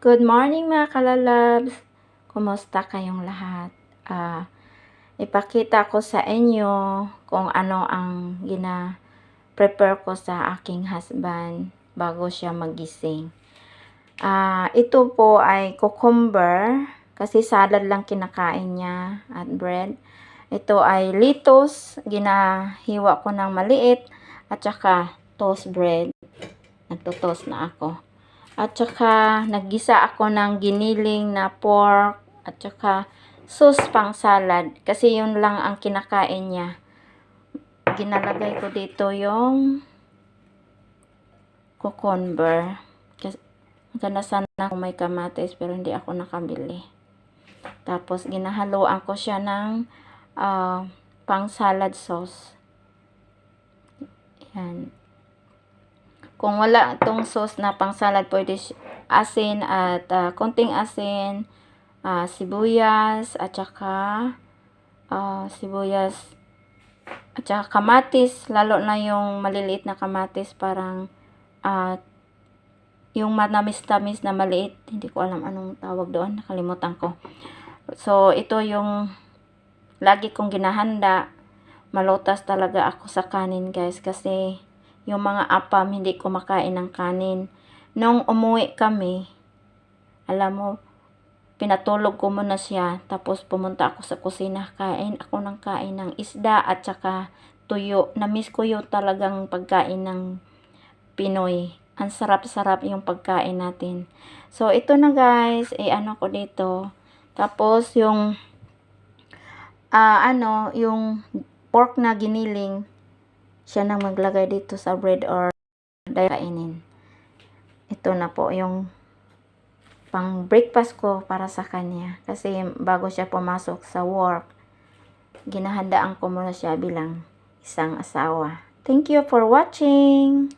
Good morning mga kalalabs! Kumusta kayong lahat? Ipakita ko sa inyo kung ano ang prepare ko sa aking husband bago siya magising. Ito po ay cucumber kasi salad lang kinakain niya at bread. Ito ay lettuce, ginahiwa ko ng maliit at saka toast bread. Nagto-toast na ako. At saka, naggisa ako ng giniling na pork at saka sauce pang salad. Kasi yun lang ang kinakain niya. Ginalagay ko dito yung cucumber. Gana sana kung may kamatis pero hindi ako nakabili. Tapos, ginahaluan ko siya ng pang salad sauce. Yan. Kung wala itong sauce na pang salad, pwede asin at konting asin, sibuyas at saka kamatis, lalo na yung maliliit na kamatis, parang yung manamis-tamis na maliit, hindi ko alam anong tawag doon, nakalimutan ko. So ito yung lagi kong ginahanda. Malutas talaga ako sa kanin, guys, kasi yung mga apam, hindi ko makain ng kanin. Nung umuwi kami, alam mo, pinatulog ko muna siya. Tapos pumunta ako sa kusina. Kain ako ng kain ng isda at saka tuyo. Na-miss ko yung talagang pagkain ng Pinoy. Ang sarap-sarap yung pagkain natin. So, ito na guys. Ano ko dito. Tapos, yung yung pork na giniling, siya nang maglagay dito sa bread or kainin. Ito na po yung pang breakfast ko para sa kanya. Kasi bago siya pumasok sa work, ginahandaan ko muna siya bilang isang asawa. Thank you for watching!